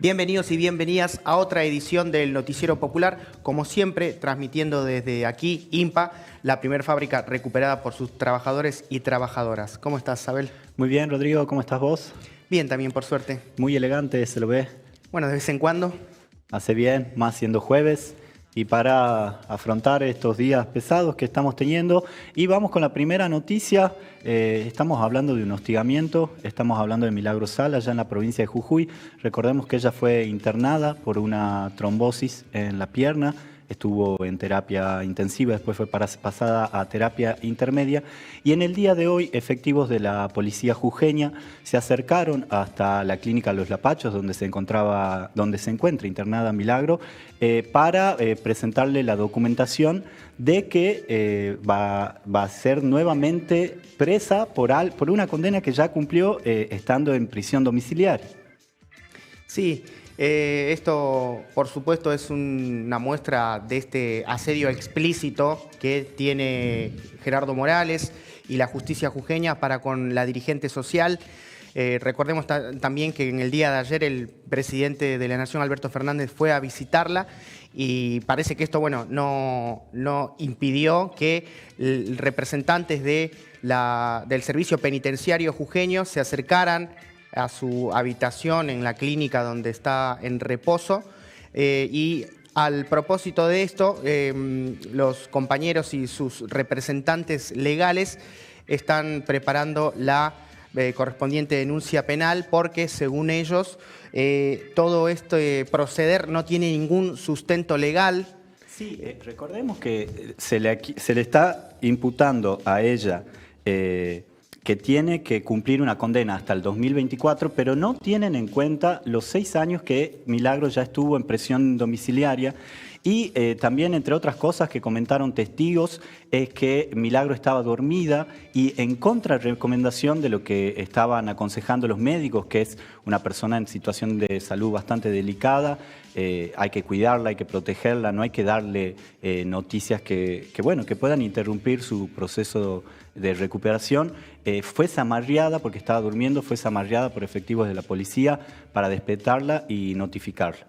Bienvenidos y bienvenidas a otra edición del Noticiero Popular, como siempre transmitiendo desde aquí, IMPA, la primera fábrica recuperada por sus trabajadores y trabajadoras. ¿Cómo estás, Abel? Muy bien, Rodrigo, ¿cómo estás vos? Bien, también por suerte. Muy elegante, se lo ve. Bueno, de vez en cuando. Hace bien, más siendo jueves. Y para afrontar estos días pesados que estamos teniendo, y vamos con la primera noticia. Estamos hablando de un hostigamiento, estamos hablando de Milagro Sala, allá en la provincia de Jujuy. Recordemos que ella fue internada por una trombosis en la pierna, estuvo en terapia intensiva, después fue pasada a terapia intermedia, y en el día de hoy efectivos de la policía jujeña se acercaron hasta la clínica Los Lapachos, donde se encuentra internada Milagro, para presentarle la documentación de que va a ser nuevamente presa por una condena que ya cumplió estando en prisión domiciliaria. Sí, esto por supuesto es una muestra de este asedio explícito que tiene Gerardo Morales y la justicia jujeña para con la dirigente social. Recordemos también que en el día de ayer el presidente de la Nación, Alberto Fernández, fue a visitarla y parece que esto, bueno, no impidió que representantes del servicio penitenciario jujeño se acercaran a su habitación en la clínica donde está en reposo. Y al propósito de esto, los compañeros y sus representantes legales están preparando la correspondiente denuncia penal porque, según ellos, todo este proceder no tiene ningún sustento legal. Sí, recordemos que se le está imputando a ella que tiene que cumplir una condena hasta el 2024, pero no tienen en cuenta los 6 años que Milagro ya estuvo en prisión domiciliaria. Y también, entre otras cosas que comentaron testigos, es que Milagro estaba dormida y en contrarrecomendación de lo que estaban aconsejando los médicos, que es una persona en situación de salud bastante delicada, hay que cuidarla, hay que protegerla, no hay que darle noticias que puedan interrumpir su proceso de recuperación. Fue zamarreada porque estaba durmiendo, fue zamarreada por efectivos de la policía para despertarla y notificarla.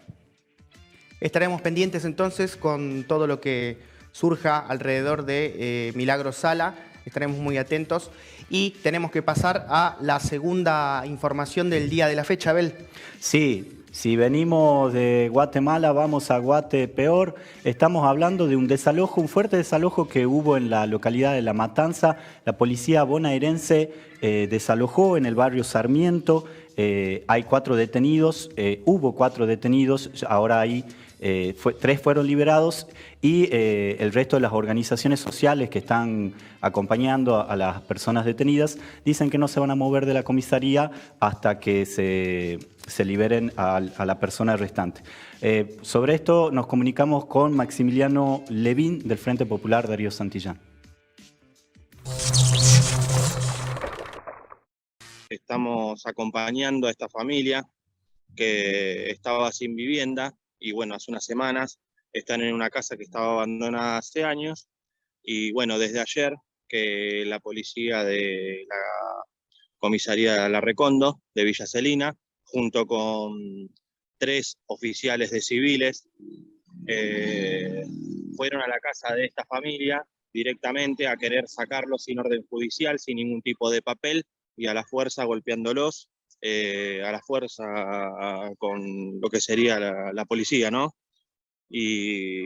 Estaremos pendientes entonces con todo lo que surja alrededor de Milagro Sala, estaremos muy atentos y tenemos que pasar a la segunda información del día de la fecha, Abel. Sí, si venimos de Guatemala, vamos a Guatepeor. Estamos hablando de un desalojo, un fuerte desalojo que hubo en la localidad de La Matanza. La policía bonaerense desalojó en el barrio Sarmiento. Hay 4 detenidos, hubo 4 detenidos, ahora hay 3 fueron liberados y el resto de las organizaciones sociales que están acompañando a las personas detenidas dicen que no se van a mover de la comisaría hasta que se liberen a la persona restante. Sobre esto nos comunicamos con Maximiliano Levín del Frente Popular Darío Santillán. Estamos acompañando a esta familia que estaba sin vivienda y bueno, hace unas semanas están en una casa que estaba abandonada hace años y bueno, desde ayer que la policía de la comisaría La Recondo de Villa Celina, junto con 3 oficiales de civiles, fueron a la casa de esta familia directamente a querer sacarlos sin orden judicial, sin ningún tipo de papel, y a la fuerza golpeándolos, a la fuerza con lo que sería la policía, ¿no? Y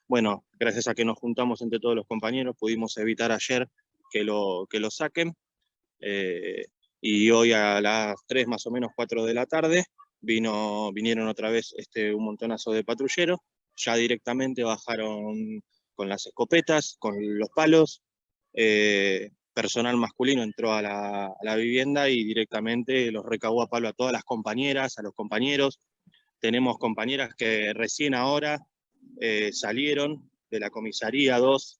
bueno, gracias a que nos juntamos entre todos los compañeros, pudimos evitar ayer que lo saquen, y hoy a las 3 más o menos 4 de la tarde vinieron otra vez un montonazo de patrulleros, ya directamente bajaron con las escopetas, con los palos, personal masculino entró a la vivienda y directamente los recabó a palo a todas las compañeras, a los compañeros. Tenemos compañeras que recién ahora salieron de la comisaría, 2.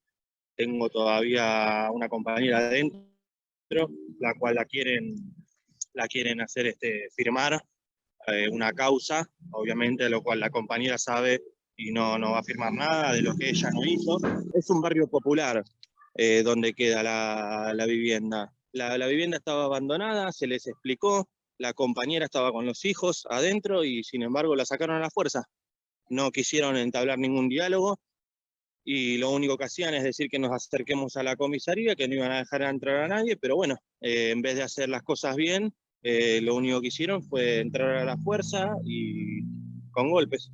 Tengo todavía una compañera adentro, la cual la quieren hacer firmar una causa, obviamente, lo cual la compañera sabe y no va a firmar nada de lo que ella no hizo. Es un barrio popular donde queda la vivienda. La vivienda estaba abandonada, se les explicó, la compañera estaba con los hijos adentro y sin embargo la sacaron a la fuerza. No quisieron entablar ningún diálogo y lo único que hacían es decir que nos acerquemos a la comisaría, que no iban a dejar entrar a nadie, pero bueno, en vez de hacer las cosas bien, lo único que hicieron fue entrar a la fuerza y con golpes.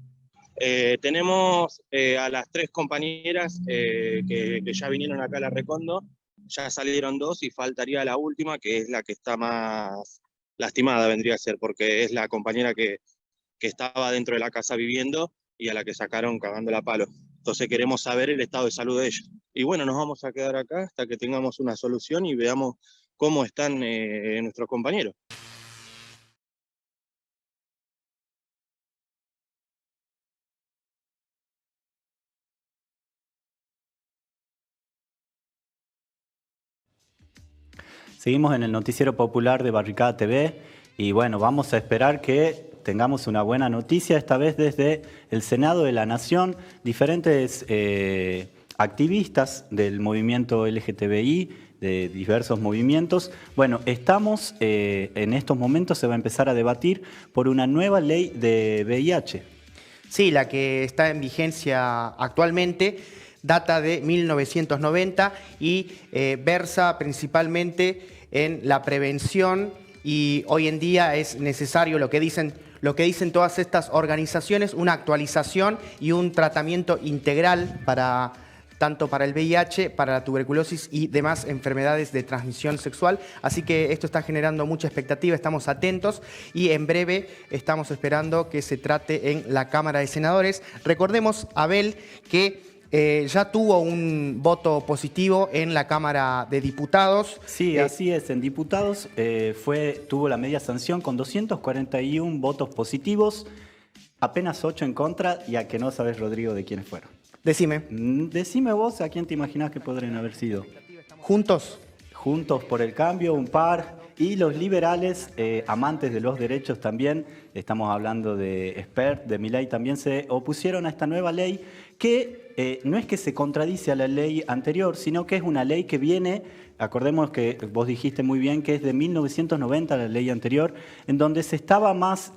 Tenemos a las 3 compañeras que ya vinieron acá a la Recondo, ya salieron 2 y faltaría la última, que es la que está más lastimada, vendría a ser, porque es la compañera que estaba dentro de la casa viviendo y a la que sacaron cagándola a palo. Entonces queremos saber el estado de salud de ellos. Y bueno, nos vamos a quedar acá hasta que tengamos una solución y veamos cómo están nuestros compañeros. Seguimos en el noticiero popular de Barricada TV y bueno, vamos a esperar que tengamos una buena noticia, esta vez desde el Senado de la Nación. Diferentes activistas del movimiento LGTBI, de diversos movimientos. Bueno, estamos, en estos momentos se va a empezar a debatir por una nueva ley de VIH. Sí, la que está en vigencia actualmente data de 1990 y versa principalmente en la prevención, y hoy en día es necesario lo que dicen todas estas organizaciones, una actualización y un tratamiento integral tanto para el VIH, para la tuberculosis y demás enfermedades de transmisión sexual. Así que esto está generando mucha expectativa, estamos atentos y en breve estamos esperando que se trate en la Cámara de Senadores. Recordemos, Abel, que ya tuvo un voto positivo en la Cámara de Diputados. Sí, así es. En diputados tuvo la media sanción con 241 votos positivos, apenas 8 en contra, y a que no sabes, Rodrigo, de quiénes fueron. Decime. Decime vos a quién te imaginás que podrían haber sido. ¿Juntos? Juntos por el Cambio, un par, y los liberales, amantes de los derechos también, estamos hablando de Espert, de Milei, también se opusieron a esta nueva ley que no es que se contradice a la ley anterior, sino que es una ley que viene, acordemos que vos dijiste muy bien que es de 1990 la ley anterior, en donde se estaba más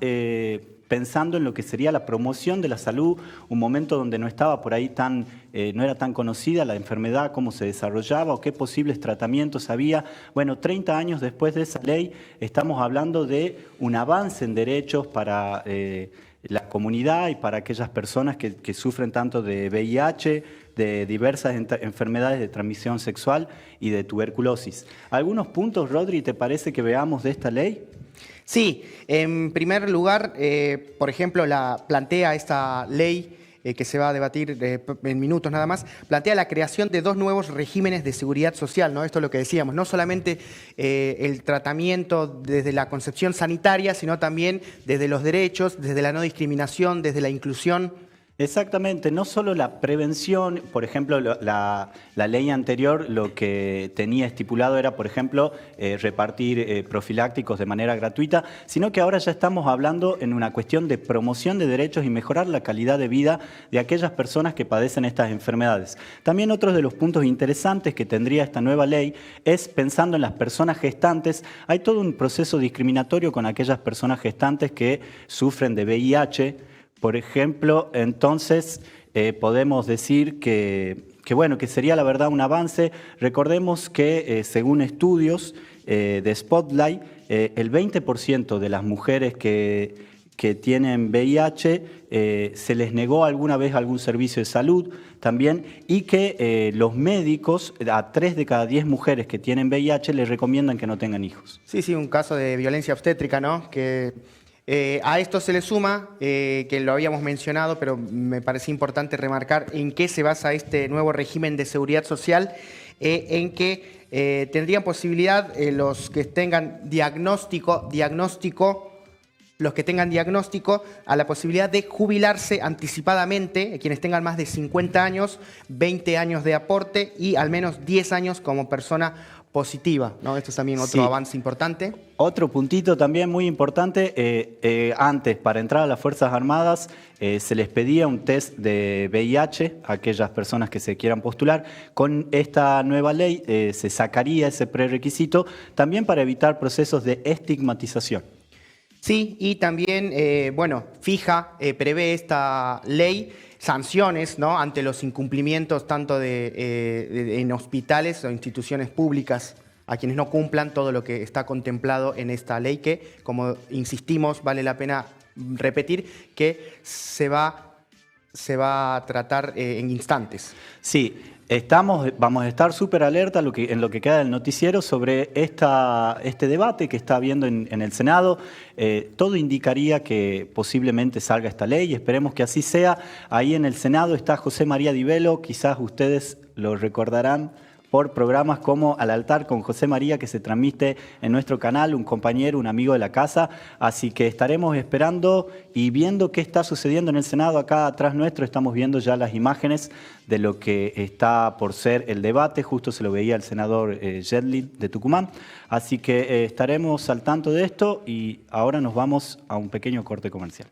pensando en lo que sería la promoción de la salud, un momento donde no estaba por ahí no era tan conocida la enfermedad, cómo se desarrollaba o qué posibles tratamientos había. Bueno, 30 años después de esa ley estamos hablando de un avance en derechos para la comunidad y para aquellas personas que sufren tanto de VIH, de diversas enfermedades de transmisión sexual y de tuberculosis. ¿Algunos puntos, Rodri, te parece que veamos de esta ley? Sí, en primer lugar, por ejemplo, plantea esta ley que se va a debatir en minutos nada más, plantea la creación de 2 nuevos regímenes de seguridad social, ¿no? Esto es lo que decíamos, no solamente el tratamiento desde la concepción sanitaria, sino también desde los derechos, desde la no discriminación, desde la inclusión. Exactamente, no solo la prevención, por ejemplo, la ley anterior lo que tenía estipulado era, por ejemplo, repartir profilácticos de manera gratuita, sino que ahora ya estamos hablando en una cuestión de promoción de derechos y mejorar la calidad de vida de aquellas personas que padecen estas enfermedades. También otro de los puntos interesantes que tendría esta nueva ley es pensando en las personas gestantes. Hay todo un proceso discriminatorio con aquellas personas gestantes que sufren de VIH. Por ejemplo, entonces podemos decir que sería la verdad un avance. Recordemos que según estudios de Spotlight, el 20% de las mujeres que tienen VIH se les negó alguna vez algún servicio de salud también, y que los médicos a 3 de cada 10 mujeres que tienen VIH les recomiendan que no tengan hijos. Sí, un caso de violencia obstétrica, ¿no? A esto se le suma, que lo habíamos mencionado, pero me parece importante remarcar en qué se basa este nuevo régimen de seguridad social, en que tendrían posibilidad los que tengan diagnóstico, a la posibilidad de jubilarse anticipadamente, quienes tengan más de 50 años, 20 años de aporte y al menos 10 años como persona positiva, ¿no? Esto es también otro avance importante. Otro puntito también muy importante, antes para entrar a las Fuerzas Armadas se les pedía un test de VIH a aquellas personas que se quieran postular. Con esta nueva ley se sacaría ese prerequisito también para evitar procesos de estigmatización. Sí, y también, prevé esta ley sanciones, ¿no?, ante los incumplimientos tanto en hospitales o instituciones públicas a quienes no cumplan todo lo que está contemplado en esta ley que, como insistimos, vale la pena repetir, que se va a tratar en instantes. Sí, vamos a estar súper alerta en lo que queda del noticiero sobre este debate que está habiendo en el Senado. Todo indicaría que posiblemente salga esta ley y esperemos que así sea. Ahí en el Senado está José María Di Velo, quizás ustedes lo recordarán por programas como Al Altar con José María, que se transmite en nuestro canal, un compañero, un amigo de la casa. Así que estaremos esperando y viendo qué está sucediendo en el Senado. Acá atrás nuestro estamos viendo ya las imágenes de lo que está por ser el debate. Justo se lo veía el senador Yedlin de Tucumán. Así que estaremos al tanto de esto y ahora nos vamos a un pequeño corte comercial.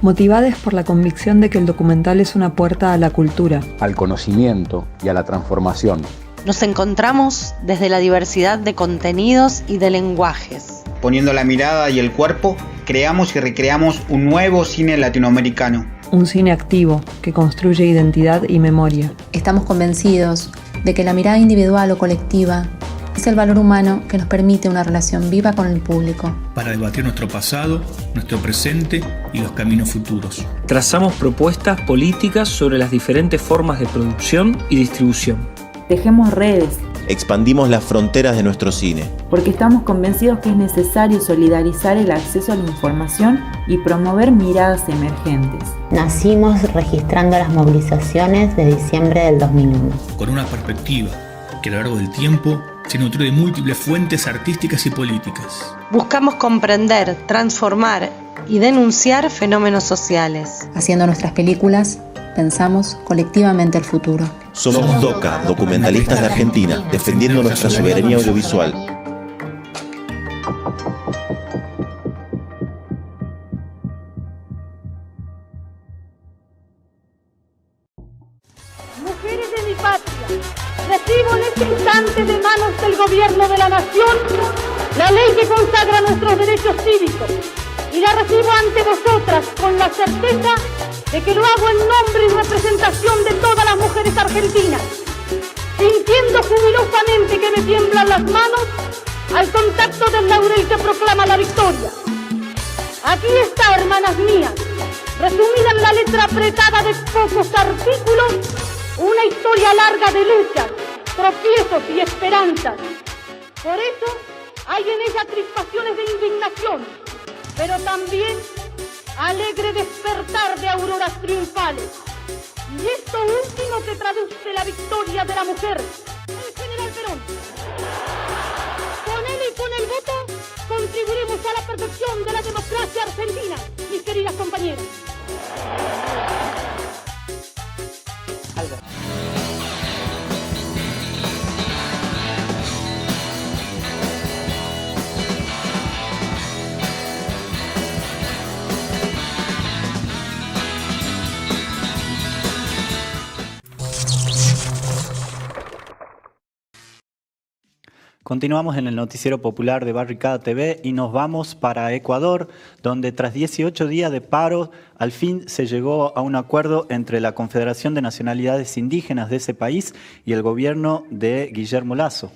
motivadas por la convicción de que el documental es una puerta a la cultura, al conocimiento y a la transformación. Nos encontramos desde la diversidad de contenidos y de lenguajes. Poniendo la mirada y el cuerpo, creamos y recreamos un nuevo cine latinoamericano. Un cine activo que construye identidad y memoria. Estamos convencidos de que la mirada individual o colectiva es el valor humano que nos permite una relación viva con el público. Para debatir nuestro pasado, nuestro presente y los caminos futuros. Trazamos propuestas políticas sobre las diferentes formas de producción y distribución. Tejemos redes. Expandimos las fronteras de nuestro cine. Porque estamos convencidos que es necesario solidarizar el acceso a la información y promover miradas emergentes. Nacimos registrando las movilizaciones de diciembre del 2001. Con una perspectiva que a lo largo del tiempo se nutrió de múltiples fuentes artísticas y políticas. Buscamos comprender, transformar y denunciar fenómenos sociales. Haciendo nuestras películas, pensamos colectivamente el futuro. Somos DOCA, documentalistas de Argentina, defendiendo nuestra soberanía audiovisual. Mujeres de mi patria, recibo en este instante de manos del Gobierno de la Nación la ley que consagra nuestros derechos cívicos y la recibo ante vosotras con la certeza de que lo hago en nombre y representación de todas las mujeres argentinas, sintiendo jubilosamente que me tiemblan las manos al contacto del laurel que proclama la victoria. Aquí está, hermanas mías, resumida en la letra apretada de pocos artículos, una historia larga de luchas, tropiezos y esperanzas. Por eso, Hay en ella crispaciones de indignación, pero también alegre despertar de auroras triunfales. Y esto último que traduce la victoria de la mujer, el general Perón. Con él y con el voto contribuiremos a la perfección de la democracia argentina, mis queridas compañeras. Continuamos en el noticiero popular de Barricada TV y nos vamos para Ecuador, donde tras 18 días de paro, al fin se llegó a un acuerdo entre la Confederación de Nacionalidades Indígenas de ese país y el gobierno de Guillermo Lasso.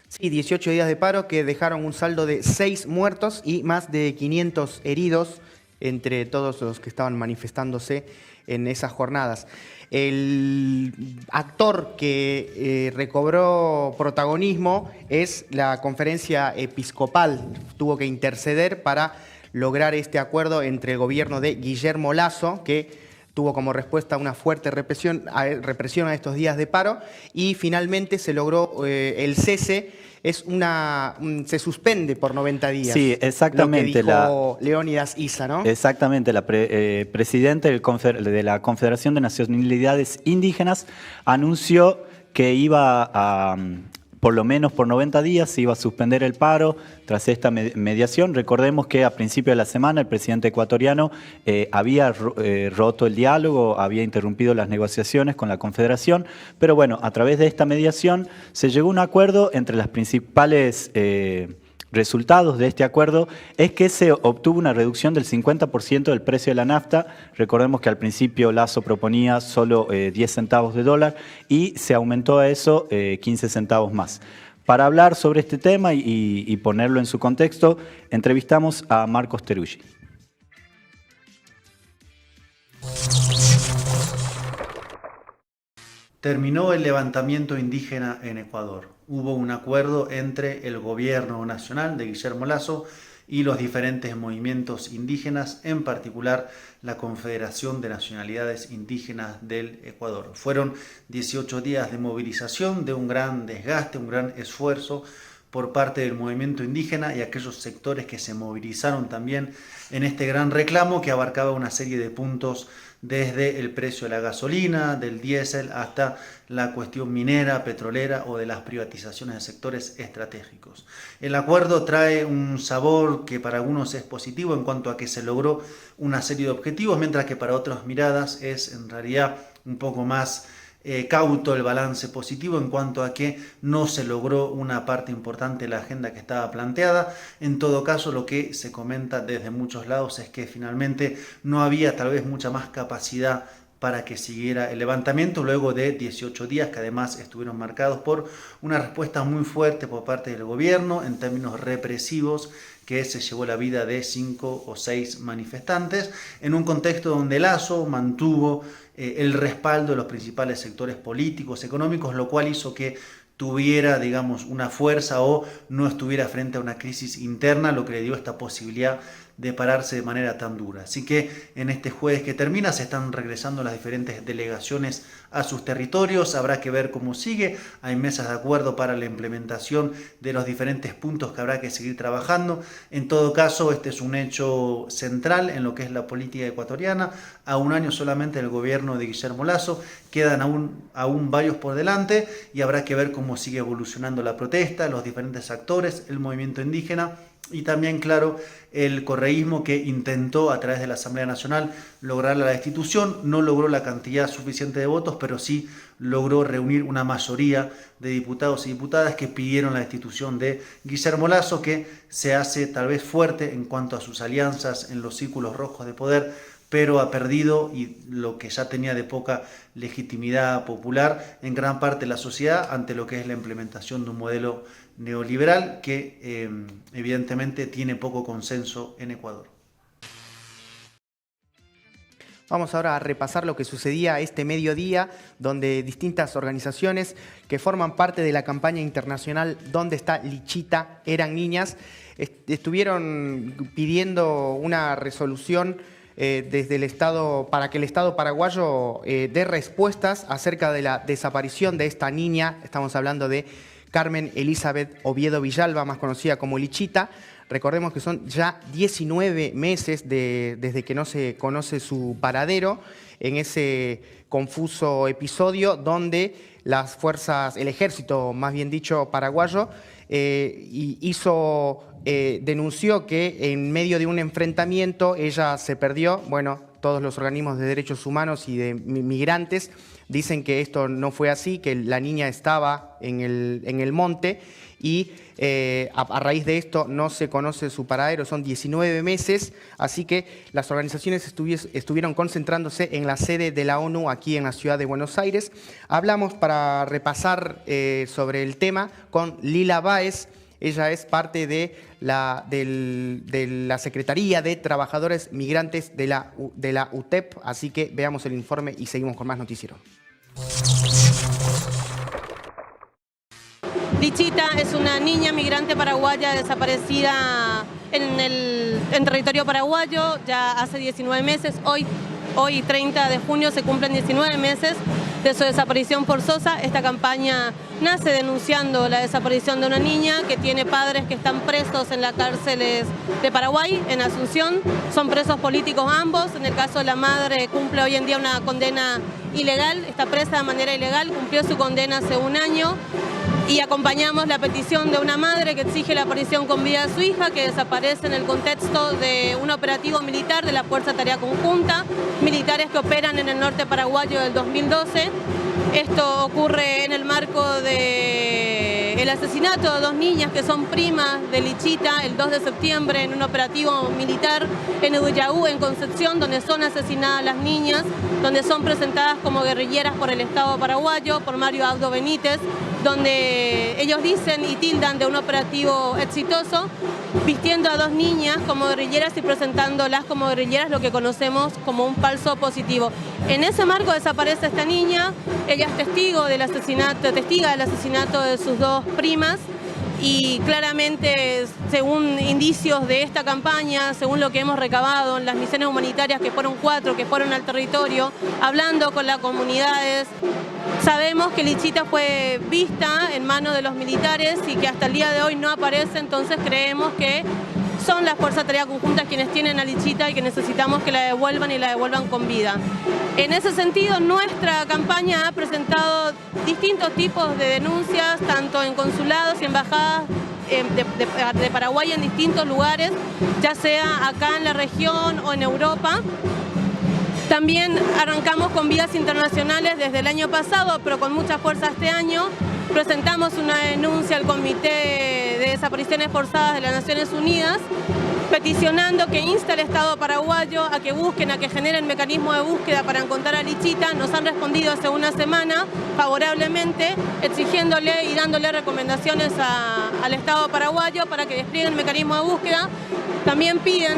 Sí, 18 días de paro que dejaron un saldo de 6 muertos y más de 500 heridos entre todos los que estaban manifestándose en esas jornadas. El actor que recobró protagonismo es la conferencia episcopal. Tuvo que interceder para lograr este acuerdo entre el gobierno de Guillermo Lasso, que tuvo como respuesta una fuerte represión a estos días de paro, y finalmente se logró el cese. Se suspende por 90 días. Sí, exactamente. Lo que dijo Leónidas Issa, ¿no? Exactamente. La presidente de la Confederación de Nacionalidades Indígenas anunció que iba a, por lo menos por 90 días, se iba a suspender el paro tras esta mediación. Recordemos que a principio de la semana el presidente ecuatoriano había roto el diálogo, había interrumpido las negociaciones con la Confederación, pero bueno, a través de esta mediación se llegó a un acuerdo. Entre las principales resultados de este acuerdo es que se obtuvo una reducción del 50% del precio de la nafta. Recordemos que al principio Lasso proponía solo 10 centavos de dólar y se aumentó a eso 15 centavos más. Para hablar sobre este tema y ponerlo en su contexto, entrevistamos a Marcos Teruggi. Terminó el levantamiento indígena en Ecuador. Hubo un acuerdo entre el gobierno nacional de Guillermo Lasso y los diferentes movimientos indígenas, en particular la Confederación de Nacionalidades Indígenas del Ecuador. Fueron 18 días de movilización, de un gran desgaste, un gran esfuerzo por parte del movimiento indígena y aquellos sectores que se movilizaron también en este gran reclamo que abarcaba una serie de puntos desde el precio de la gasolina, del diésel, hasta la cuestión minera, petrolera o de las privatizaciones de sectores estratégicos. El acuerdo trae un sabor que para algunos es positivo en cuanto a que se logró una serie de objetivos, mientras que para otras miradas es en realidad un poco más cauto el balance positivo en cuanto a que no se logró una parte importante de la agenda que estaba planteada. En todo caso, lo que se comenta desde muchos lados es que finalmente no había tal vez mucha más capacidad para que siguiera el levantamiento luego de 18 días que además estuvieron marcados por una respuesta muy fuerte por parte del gobierno en términos represivos, que se llevó la vida de 5 o 6 manifestantes en un contexto donde Lasso mantuvo el respaldo de los principales sectores políticos, económicos, lo cual hizo que tuviera, digamos, una fuerza o no estuviera frente a una crisis interna, lo que le dio esta posibilidad de pararse de manera tan dura. Así que en este jueves que termina se están regresando las diferentes delegaciones a sus territorios. Habrá que ver cómo sigue. Hay mesas de acuerdo para la implementación de los diferentes puntos que habrá que seguir trabajando. En todo caso, este es un hecho central en lo que es la política ecuatoriana. A un año solamente del gobierno de Guillermo Lasso, quedan aún varios por delante y habrá que ver cómo sigue evolucionando la protesta, los diferentes actores, el movimiento indígena y también, claro, el correísmo que intentó a través de la Asamblea Nacional lograr la destitución. No logró la cantidad suficiente de votos, pero sí logró reunir una mayoría de diputados y diputadas que pidieron la destitución de Guillermo Lasso, que se hace tal vez fuerte en cuanto a sus alianzas en los círculos rojos de poder, pero ha perdido y lo que ya tenía de poca legitimidad popular en gran parte de la sociedad ante lo que es la implementación de un modelo neoliberal que evidentemente tiene poco consenso en Ecuador. Vamos ahora a repasar lo que sucedía este mediodía, donde distintas organizaciones que forman parte de la campaña internacional ¿Dónde está Lichita? Eran niñas, estuvieron pidiendo una resolución desde el Estado, para que el Estado paraguayo dé respuestas acerca de la desaparición de esta niña. Estamos hablando de Carmen Elizabeth Oviedo Villalba, más conocida como Lichita. Recordemos que son ya 19 meses desde que no se conoce su paradero, en ese confuso episodio donde las fuerzas, el ejército, más bien dicho, paraguayo, denunció que en medio de un enfrentamiento ella se perdió. Bueno, todos los organismos de derechos humanos y de migrantes dicen que esto no fue así, que la niña estaba en el monte y a raíz de esto no se conoce su paradero. Son 19 meses, así que las organizaciones estuvieron concentrándose en la sede de la ONU aquí en la ciudad de Buenos Aires. Hablamos para repasar sobre el tema con Lila Báez. Ella es parte de la Secretaría de Trabajadores Migrantes de la UTEP, así que veamos el informe y seguimos con más noticiero. Lichita es una niña migrante paraguaya desaparecida en territorio paraguayo ya hace 19 meses. Hoy 30 de junio se cumplen 19 meses de su desaparición forzosa. Esta campaña nace denunciando la desaparición de una niña que tiene padres que están presos en las cárceles de Paraguay, en Asunción. Son presos políticos ambos. En el caso de la madre cumple hoy en día una condena ilegal, está presa de manera ilegal, cumplió su condena hace un año. Y acompañamos la petición de una madre que exige la aparición con vida de su hija, que desaparece en el contexto de un operativo militar de la Fuerza Tarea Conjunta, militares que operan en el norte paraguayo del 2012. Esto ocurre en el marco del asesinato de dos niñas que son primas de Lichita el 2 de septiembre en un operativo militar en Udiaú, en Concepción, donde son asesinadas las niñas, donde son presentadas como guerrilleras por el Estado paraguayo, por Mario Abdo Benítez, donde ellos dicen y tildan de un operativo exitoso, vistiendo a dos niñas como guerrilleras y presentándolas como guerrilleras, lo que conocemos como un falso positivo. En ese marco desaparece esta niña, ella es testiga del asesinato de sus dos primas, y claramente, según indicios de esta campaña, según lo que hemos recabado en las misiones humanitarias, que fueron 4, que fueron al territorio, hablando con las comunidades, sabemos que Lichita fue vista en manos de los militares y que hasta el día de hoy no aparece. Entonces creemos que son las Fuerzas Tarea Conjunta quienes tienen a Lichita y que necesitamos que la devuelvan y la devuelvan con vida. En ese sentido, nuestra campaña ha presentado distintos tipos de denuncias, tanto en consulados y embajadas de Paraguay en distintos lugares, ya sea acá en la región o en Europa. También arrancamos con vías internacionales desde el año pasado, pero con mucha fuerza este año. Presentamos una denuncia al Comité de Desapariciones Forzadas de las Naciones Unidas, peticionando que insta al Estado paraguayo a que busquen, a que generen mecanismos de búsqueda para encontrar a Lichita. Nos han respondido hace una semana favorablemente, exigiéndole y dándole recomendaciones al Estado paraguayo para que desplieguen mecanismos de búsqueda. También piden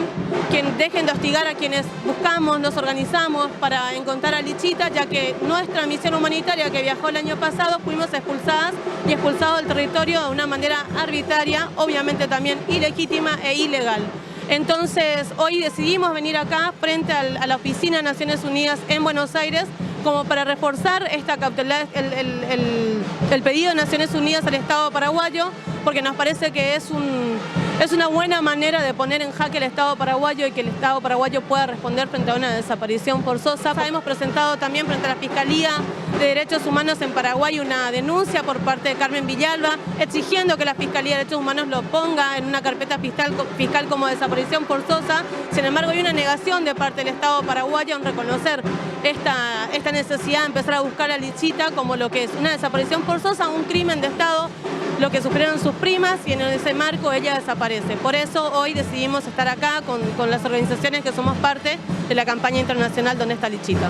que dejen de hostigar a quienes buscamos, nos organizamos para encontrar a Lichita, ya que nuestra misión humanitaria que viajó el año pasado fuimos expulsadas y expulsados del territorio de una manera arbitraria, obviamente también ilegítima e ilegal. Entonces, hoy decidimos venir acá frente a la Oficina de Naciones Unidas en Buenos Aires como para reforzar esta cautelar, el pedido de Naciones Unidas al Estado paraguayo, porque nos parece que es una buena manera de poner en jaque el Estado paraguayo y que el Estado paraguayo pueda responder frente a una desaparición forzosa. Hemos presentado también frente a la Fiscalía de Derechos Humanos en Paraguay una denuncia por parte de Carmen Villalba, exigiendo que la Fiscalía de Derechos Humanos lo ponga en una carpeta fiscal como desaparición forzosa. Sin embargo, hay una negación de parte del Estado paraguayo en reconocer esta necesidad de empezar a buscar a Lichita como lo que es una desaparición forzosa, un crimen de Estado, lo que sufrieron sus primas, y en ese marco ella desaparece. Por eso hoy decidimos estar acá con las organizaciones que somos parte de la campaña internacional ¿Dónde está Lichita?